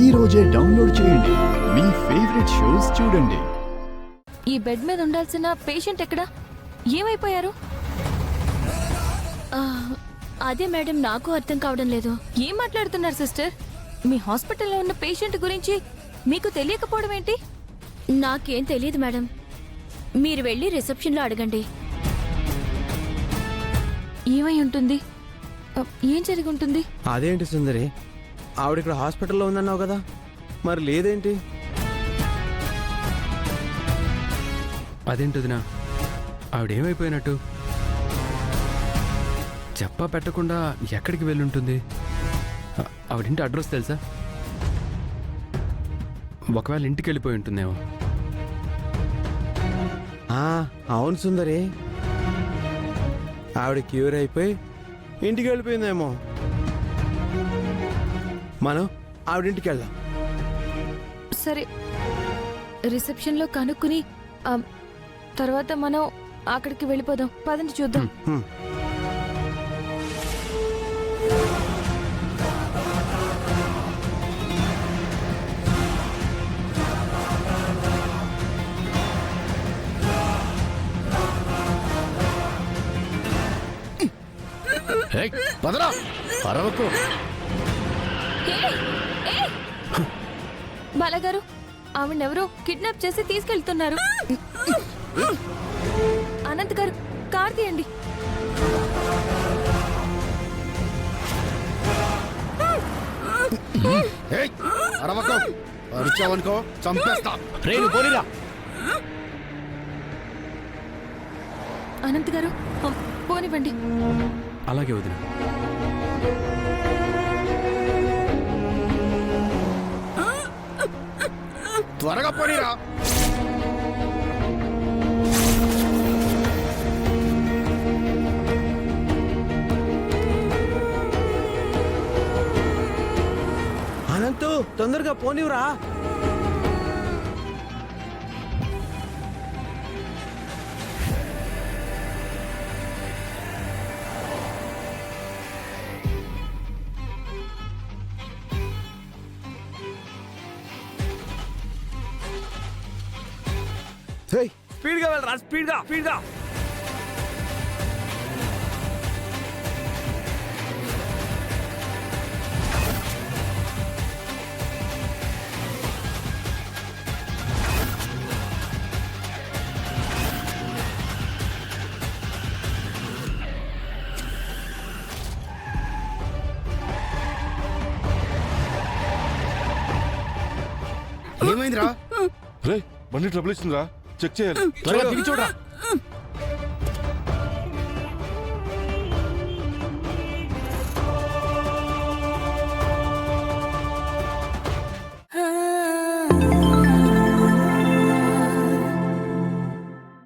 ఈ రోజే డౌన్లోడ్ చేయండి. మీ ఫేవరెట్ షోస్ చూడండి. ఈ బెడ్ మీద ఉండాల్సిన పేషెంట్ ఎక్కడా? ఏమైపోయారు? అదే మేడం, నాకు అర్థం కావడం లేదు. ఏం మాట్లాడుతున్నారు సిస్టర్? మీ హాస్పిటల్లో ఉన్న పేషెంట్ గురించి మీకు తెలియకపోవడం ఏంటి? నాకేం తెలియదు మేడం. మీరు వెళ్ళి రిసెప్షన్లో అడగండి. ఏమై ఉంటుంది? ఏం జరిగి ఉంటుంది? అదేంటి సుందరి, ఆవిడ ఇక్కడ హాస్పిటల్లో ఉందన్నావు కదా, మరి లేదేంటి? అదేంటదినా, ఆవిడేమైపోయినట్టు? చెప్పా పెట్టకుండా ఎక్కడికి వెళ్ళుంటుంది? ఆవిడింటి అడ్రస్ తెలుసా? ఒకవేళ ఇంటికి వెళ్ళిపోయి ఉంటుందేమో. అవును సుందరి, ఆవిడ క్యూర్ అయిపోయి ఇంటికి వెళ్ళిపోయిందేమో. మనం ఆవిడింటికి వెళ్దాం. సరే, రిసెప్షన్లో కనుక్కుని తర్వాత మనం అక్కడికి వెళ్ళిపోదాం. పదండి చూద్దాం. పదరా, అరవకు. బాలగారు, ఆవిడెవరో కిడ్నాప్ చేసి తీసుకెళ్తున్నారు. అనంత్ గారు, కార్ తీయండి. అరవకు, అరిచావనుకో చంపేస్తా. రేణు పోలీరా. అనంత్ గారు, పోనివ్వండి. అలాగే వదిన. త్వరగా పోనీరా. అనంతు, తొందరగా పోనివ్వరా. స్పీడ్గా వెళ్ళరా, స్పీడ్గా స్పీడ్గా. ఏమైందిరా? రే, బండి ట్రబుల్ ఇస్తుందిరా, చెక్ చేయాలి. త్వరగా దిగి చూడరా.